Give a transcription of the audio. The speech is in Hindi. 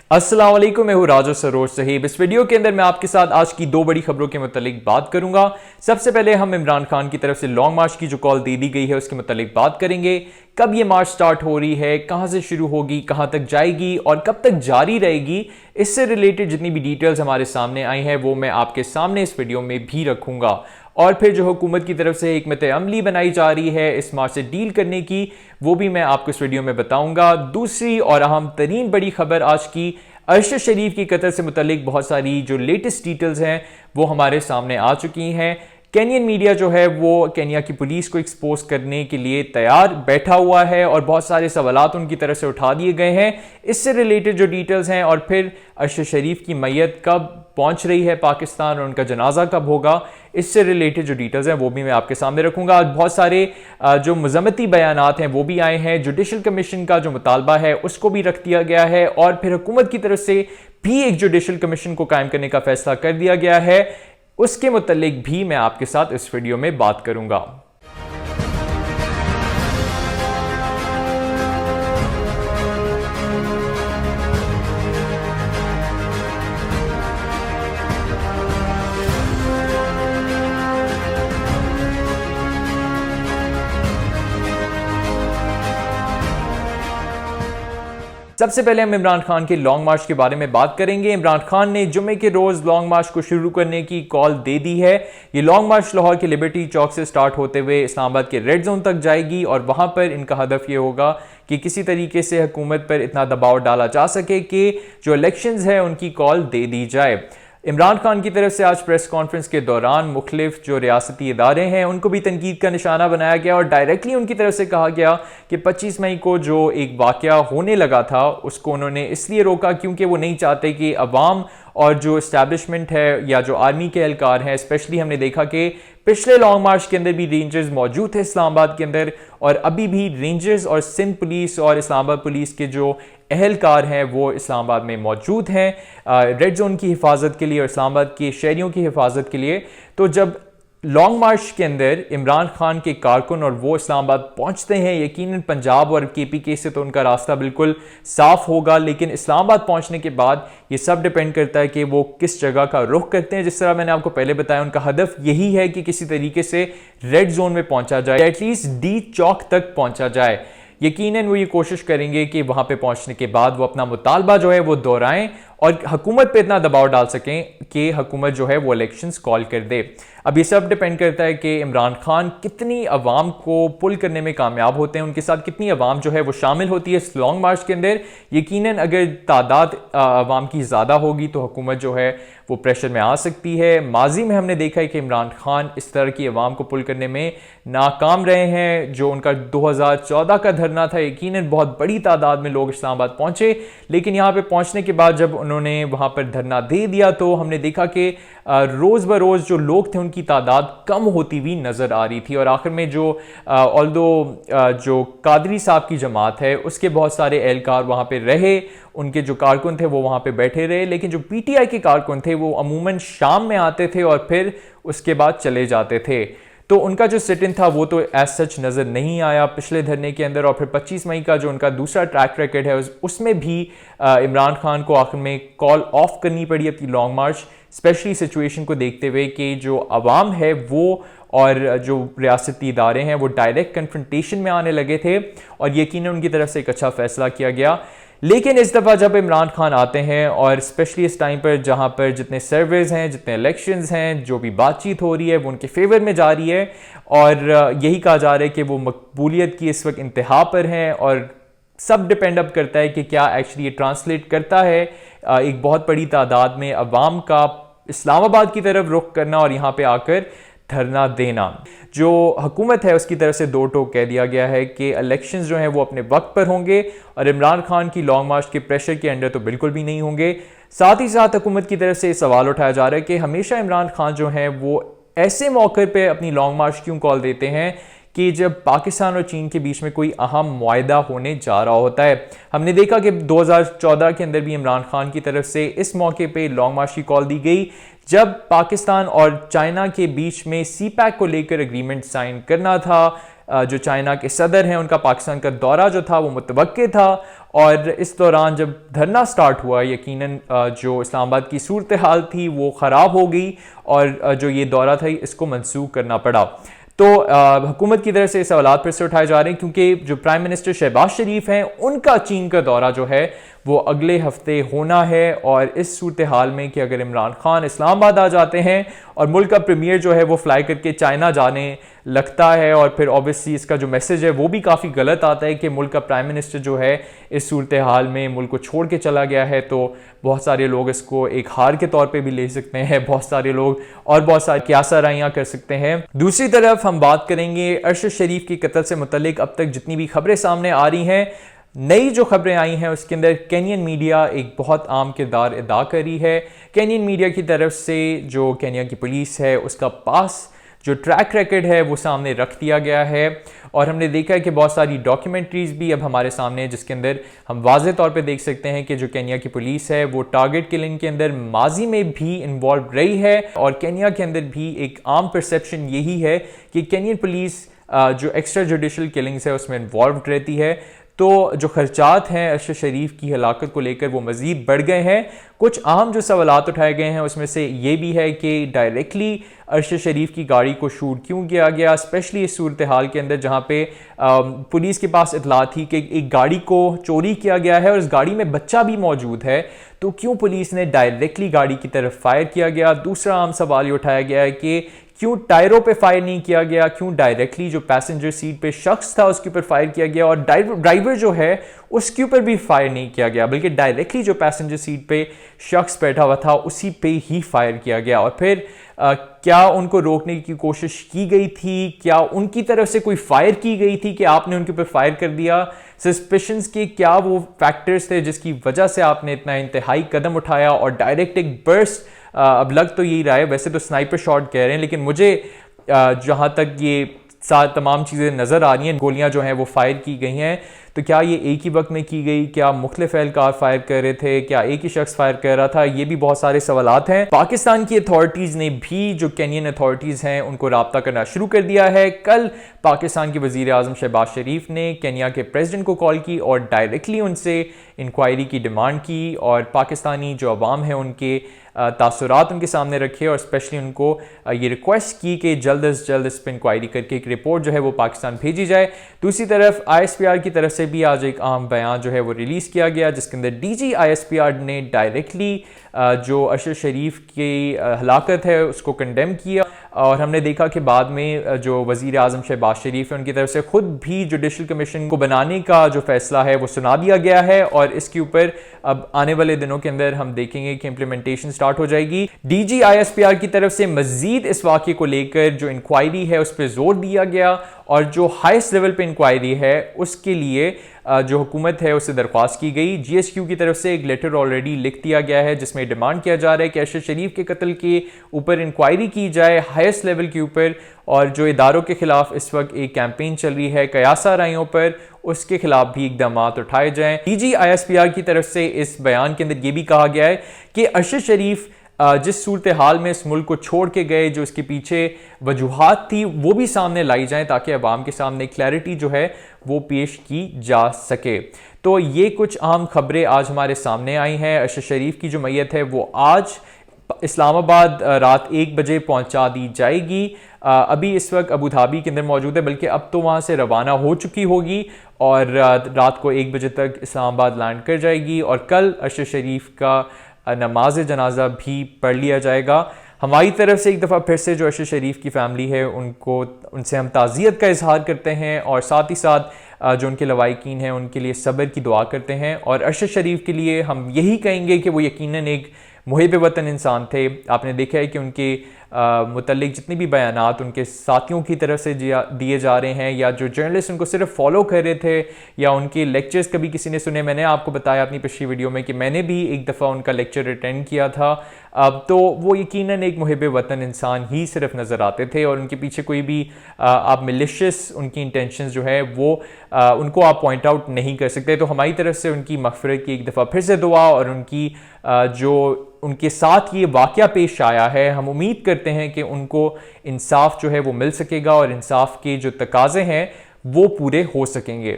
अस्सलाम वालेकुम, मैं हूँ राजू सरोज सहीब। इस वीडियो के अंदर मैं आपके साथ आज की दो बड़ी खबरों के मुतालिक बात करूंगा। सबसे पहले हम इमरान खान की तरफ से लॉन्ग मार्च की जो कॉल दे दी गई है उसके मुतालिक बात करेंगे। कब ये मार्च स्टार्ट हो रही है, कहाँ से शुरू होगी, कहाँ तक जाएगी और कब तक जारी रहेगी, इससे रिलेटेड जितनी भी डिटेल्स हमारे सामने आई हैं वो मैं आपके सामने इस वीडियो में भी रखूंगा। और फिर जो हुकूमत की तरफ से हिकमत अमली बनाई जा रही है इस मार्च से डील करने की, वो भी मैं आपको इस वीडियो में बताऊंगा। दूसरी और अहम तरीन बड़ी खबर आज की, अरशद शरीफ की कत्ल से मुतल्लिक बहुत सारी जो लेटेस्ट डिटेल्स हैं वो हमारे सामने आ चुकी हैं। केनियन मीडिया जो है वो केनिया की पुलिस को एक्सपोज करने के लिए तैयार बैठा हुआ है और बहुत सारे सवालात उनकी तरफ से उठा दिए गए हैं। इससे रिलेटेड जो डिटेल्स हैं और फिर अरशद शरीफ की मैयत कब पहुंच रही है पाकिस्तान और उनका जनाजा कब होगा, इससे रिलेटेड जो डिटेल्स हैं वो भी मैं आपके सामने रखूंगा। बहुत सारे जो मजम्मती बयानात हैं वो भी आए हैं। जुडिशल कमीशन का जो मुतालबा है उसको भी रख दिया गया है और फिर हुकूमत की तरफ से भी एक जुडिशल कमीशन को कायम करने का फैसला कर दिया गया है। उसके मुतालिक भी मैं आपके साथ इस वीडियो में बात करूंगा। सबसे पहले हम इमरान खान के लॉन्ग मार्च के बारे में बात करेंगे। इमरान खान ने जुम्मे के रोज लॉन्ग मार्च को शुरू करने की कॉल दे दी है। ये लॉन्ग मार्च लाहौर के लिबर्टी चौक से स्टार्ट होते हुए इस्लामाबाद के रेड जोन तक जाएगी और वहां पर इनका हदफ ये होगा कि किसी तरीके से हुकूमत पर इतना दबाव डाला जा सके कि जो इलेक्शंस है उनकी कॉल दे दी जाए। इमरान खान की तरफ से आज प्रेस कॉन्फ्रेंस के दौरान मुख्तलिफ जो रियासती इदारे हैं उनको भी तनकीद का निशाना बनाया गया और डायरेक्टली उनकी तरफ से कहा गया कि 25 मई को जो एक वाकया होने लगा था उसको उन्होंने इसलिए रोका क्योंकि वो नहीं चाहते कि अवाम और जो इस्टेब्लिशमेंट है या जो आर्मी के एहलकार हैं, स्पेशली हमने देखा कि पिछले लॉन्ग मार्च के अंदर भी रेंजर्स मौजूद थे इस्लामाबाद के अंदर और अभी भी रेंजर्स और सिंध पुलिस और इस्लामाबाद पुलिस के जो एहलकार हैं वो इस्लामाबाद में मौजूद हैं रेड जोन की हिफाजत के लिए और इस्लामाबाद के शहरियों की हिफाजत के लिए। तो जब लॉन्ग मार्च के अंदर इमरान खान के कारकुन और वो इस्लामाबाद पहुंचते हैं, यकीनन पंजाब और केपीके से तो उनका रास्ता बिल्कुल साफ होगा, लेकिन इस्लामाबाद पहुंचने के बाद ये सब डिपेंड करता है कि वो किस जगह का रुख करते हैं। जिस तरह मैंने आपको पहले बताया, उनका हदफ यही है कि किसी तरीके से रेड जोन में पहुंचा जाए, एटलीस्ट डी चौक तक पहुंचा जाए। यकीनन वो ये कोशिश करेंगे कि वहां पे पहुंचने के बाद वो अपना मुतालबा जो है वो दोहराएं और हुकूमत पे इतना दबाव डाल सकें कि हुकूमत जो है वो इलेक्शंस कॉल कर दे। अब ये सब डिपेंड करता है कि इमरान खान कितनी अवाम को पुल करने में कामयाब होते हैं, उनके साथ कितनी अवाम जो है वो शामिल होती है इस लॉन्ग मार्च के अंदर। यकीनन अगर तादाद अवाम की ज़्यादा होगी तो हुकूमत जो है वो प्रेशर में आ सकती है। माजी में हमने देखा है कि इमरान खान इस तरह की अवाम को पुल करने में नाकाम रहे हैं। जो उनका 2014 का धरना था, यकीनन बहुत बड़ी तादाद में लोग इस्लामाबाद पहुंचे, लेकिन यहाँ पे पहुंचने के बाद जब उन्होंने वहाँ पर धरना दे दिया तो हमने देखा कि रोज़ ब रोज़ जो लोग थे उनकी तादाद कम होती हुई नज़र आ रही थी। और आखिर में जो जो कादरी साहब की जमात है उसके बहुत सारे एहलकार वहाँ पे रहे, उनके जो कारकुन थे वो वहाँ पे बैठे रहे, लेकिन जो पीटीआई के कारकुन थे वो अमूमन शाम में आते थे और फिर उसके बाद चले जाते थे। तो उनका जो सिट इन था वो तो एज सच नज़र नहीं आया पिछले धरने के अंदर। और फिर 25 मई का जो उनका दूसरा ट्रैक रिकॉर्ड है उसमें भी इमरान खान को आखिर में कॉल ऑफ करनी पड़ी अपनी लॉन्ग मार्च, स्पेशली सिचुएशन को देखते हुए कि जो अवाम है वो और जो रियासती इदारे हैं वो डायरेक्ट कन्फ्रंटेशन में आने लगे थे और यकीनन उनकी तरफ से एक अच्छा फैसला किया गया। लेकिन इस दफ़ा जब इमरान खान आते हैं और स्पेशली इस टाइम पर जहाँ पर जितने सर्वेज हैं, जितने इलेक्शंस हैं, जो भी बातचीत हो रही है वो उनके फेवर में जा रही है और यही कहा जा रहा है कि वो मकबूलियत की इस वक्त इंतहा पर हैं और सब डिपेंड अप करता है कि क्या एक्चुअली ये ट्रांसलेट करता है एक बहुत बड़ी तादाद में अवाम का इस्लामाबाद की तरफ रुख करना और यहाँ पे आकर धरना देना। जो हुकूमत है उसकी तरफ से दो टोक कह दिया गया है कि इलेक्शंस जो हैं वो अपने वक्त पर होंगे और इमरान खान की लॉन्ग मार्च के प्रेशर के अंडर तो बिल्कुल भी नहीं होंगे। साथ ही साथ हुकूमत की तरफ से सवाल उठाया जा रहा है कि हमेशा इमरान खान जो हैं वो ऐसे मौके पर अपनी लॉन्ग मार्च क्यों कॉल देते हैं कि जब पाकिस्तान और चीन के बीच में कोई अहम मुआहदा होने जा रहा होता है। हमने देखा कि 2014 के अंदर भी इमरान खान की तरफ से इस मौके पे लॉन्ग मार्च की कॉल दी गई जब पाकिस्तान और चाइना के बीच में सी पैक को लेकर एग्रीमेंट साइन करना था। जो चाइना के सदर हैं उनका पाकिस्तान का दौरा जो था वो मुतवक्के था और इस दौरान जब धरना स्टार्ट हुआ, यकीनन जो इस्लामाबाद की सूरत हाल थी वो ख़राब हो गई और जो ये दौरा था इसको मनसूख करना पड़ा। तो हुकूमत की तरफ से सवाल फिर से उठाए जा रहे हैं क्योंकि जो प्राइम मिनिस्टर शहबाज शरीफ हैं उनका चीन का दौरा जो है वो अगले हफ्ते होना है। और इस सूरत हाल में कि अगर इमरान खान इस्लामाबाद आ जाते हैं और मुल्क का प्रीमियर जो है वो फ्लाई करके चाइना जाने लगता है, और फिर ऑब्वियसली इसका जो मैसेज है वो भी काफ़ी गलत आता है कि मुल्क का प्राइम मिनिस्टर जो है इस सूरत हाल में मुल्क को छोड़ के चला गया है, तो बहुत सारे लोग इसको एक हार के तौर पे भी ले सकते हैं, बहुत सारे लोग और बहुत सारी क्यासाराइयाँ कर सकते हैं। दूसरी तरफ हम बात करेंगे अरशद शरीफ की कत्ल से मुतल्लिक अब तक जितनी भी खबरें सामने आ रही हैं, नई जो खबरें आई हैं उसके अंदर केनियन मीडिया एक बहुत आम किरदार अदा कर रही है। केनियन मीडिया की तरफ से जो केनिया की पुलिस है उसका पास जो ट्रैक रिकॉर्ड है वो सामने रख दिया गया है, और हमने देखा है कि बहुत सारी डॉक्यूमेंट्रीज भी अब हमारे सामने है जिसके अंदर हम वाज़े तौर पे देख सकते हैं कि जो केनिया की पुलिस है वो टारगेट किलिंग के अंदर माजी में भी इन्वॉल्व रही है। और केनिया के अंदर भी एक आम परसेप्शन यही है कि केनियन पुलिस जो एक्स्ट्रा जुडिशल किलिंग्स है उसमें इन्वॉल्व रहती है। तो जो खर्चात हैं अरशद शरीफ की हलाकत को लेकर वो मज़ीद बढ़ गए हैं। कुछ अहम जो सवालात उठाए गए हैं उसमें से ये भी है कि डायरेक्टली अरशद शरीफ की गाड़ी को शूट क्यों किया गया, स्पेशली इस सूरत हाल के अंदर जहाँ पे पुलिस के पास इतला थी कि एक गाड़ी को चोरी किया गया है और इस गाड़ी में बच्चा भी मौजूद है, तो क्यों पुलिस ने डायरेक्टली गाड़ी की तरफ फायर किया गया। दूसरा आम सवाल ये उठाया गया है कि क्यों टायरों पे फायर नहीं किया गया, क्यों डायरेक्टली जो पैसेंजर सीट पे शख्स था उसके ऊपर फायर किया गया, और ड्राइवर जो है उसके ऊपर भी फायर नहीं किया गया, बल्कि डायरेक्टली जो पैसेंजर सीट पे शख्स बैठा हुआ था उसी पे ही फायर किया गया। और फिर क्या उनको रोकने की कोशिश की गई थी, क्या उनकी तरफ से कोई फायर की गई थी कि आपने उनके ऊपर फायर कर दिया, सस्पिशंस के क्या वो फैक्टर्स थे जिसकी वजह से आपने इतना इंतहाई कदम उठाया और डायरेक्ट एक बर्स्ट, अब लग तो यही रहा है, वैसे तो स्नाइपर शॉट कह रहे हैं लेकिन मुझे जहाँ तक ये तमाम चीज़ें नज़र आ रही हैं, गोलियां जो हैं वो फायर की गई हैं, तो क्या ये एक ही वक्त में की गई, क्या मुख्तलिफ एहलकार फायर कर रहे थे, क्या एक ही शख्स फायर कर रहा था, ये भी बहुत सारे सवालात हैं। पाकिस्तान की अथॉरिटीज़ ने भी जो केनियन अथॉरिटीज़ हैं उनको रब्ता करना शुरू कर दिया है। कल पाकिस्तान के वज़ीर आज़म शहबाज शरीफ ने केनिया के प्रेसिडेंट को कॉल की और डायरेक्टली उनसे इंक्वायरी की डिमांड की, और पाकिस्तानी जो अवाम है उनके तासुरात उनके सामने रखे, और स्पेशली उनको ये रिक्वेस्ट की कि जल्द अज जल्द इस पर इंक्वायरी करके एक रिपोर्ट जो है वो पाकिस्तान भेजी जाए। दूसरी तरफ ISPR की तरफ से भी आज एक अहम बयान जो है वो रिलीज़ किया गया जिसके अंदर DG ISPR ने डायरेक्टली जो अरशद शरीफ की हलाकत है उसको कंडेम किया, और हमने देखा कि बाद में जो वज़ीर आज़म शहबाज शरीफ है उनकी तरफ से खुद भी जुडिशल कमीशन को बनाने का जो फैसला है वो सुना दिया गया है, और इसके ऊपर अब आने वाले दिनों के अंदर हम देखेंगे कि इम्प्लीमेंटेशन स्टार्ट हो जाएगी। DG ISPR की तरफ से मजीद इस वाक़े को लेकर जो इंक्वायरी है उस पर जोर दिया गया, और जो हाईएस्ट लेवल पे इंक्वायरी है उसके लिए जो हुकूमत है उससे दरख्वास्त की गई। GSQ की तरफ से एक लेटर ऑलरेडी लिख दिया गया है जिसमें डिमांड किया जा रहा है कि अरशद शरीफ के कत्ल के ऊपर इंक्वायरी की जाए हाईएस्ट लेवल के ऊपर, और जो इदारों के खिलाफ इस वक्त एक कैंपेन चल रही है कयासा राइयों पर, उसके खिलाफ भी इकदाम उठाए जाएं। DG ISPR की तरफ से इस बयान के अंदर यह भी कहा गया है कि अरशद शरीफ जिस सूरत हाल में इस मुल्क को छोड़ के गए, जो इसके पीछे वजूहात थी वो भी सामने लाई जाएं ताकि अवाम के सामने क्लैरिटी जो है वो पेश की जा सके। तो ये कुछ अहम खबरें आज हमारे सामने आई हैं। अरशद शरीफ की जो मैयत है वो आज इस्लामाबाद रात 1 बजे पहुंचा दी जाएगी। अभी इस वक्त अबू धाबी के अंदर मौजूद है, बल्कि अब तो वहाँ से रवाना हो चुकी होगी और रात को 1 बजे तक इस्लामाबाद लैंड कर जाएगी, और कल अरशद शरीफ का नमाज जनाजा भी पढ़ लिया जाएगा। हमारी तरफ से एक दफ़ा फिर से जो अरशद शरीफ की फ़ैमिली है उनसे हम ताज़ियत का इजहार करते हैं, और साथ ही साथ जो उनके लवाइकीन हैं उनके लिए सब्र की दुआ करते हैं। और अरशद शरीफ के लिए हम यही कहेंगे कि वो यकीनन एक मुहिब वतन इंसान थे। आपने देखा है कि उनके मुतल्लिक जितने भी बयानात उनके साथियों की तरफ से दिए जा रहे हैं, या जो जर्नलिस्ट उनको सिर्फ फॉलो कर रहे थे, या उनके लेक्चर्स कभी किसी ने सुने। मैंने आपको बताया अपनी पिछली वीडियो में कि मैंने भी एक दफ़ा उनका लेक्चर अटेंड किया था। तो वो यकीनन एक मुहिब वतन इंसान ही सिर्फ नज़र आते थे, और उनके पीछे कोई भी आप मिलिशियस उनकी इंटेंशंस जो है वो उनको आप पॉइंट आउट नहीं कर सकते। तो हमारी तरफ से उनकी मग़फ़िरत की एक दफ़ा फिर से दुआ, और उनकी जो उनके साथ ये वाक़या पेश आया है, हम उम्मीद करते हैं कि उनको इंसाफ जो है वो मिल सकेगा और इंसाफ के जो तकाज़े हैं वो पूरे हो सकेंगे।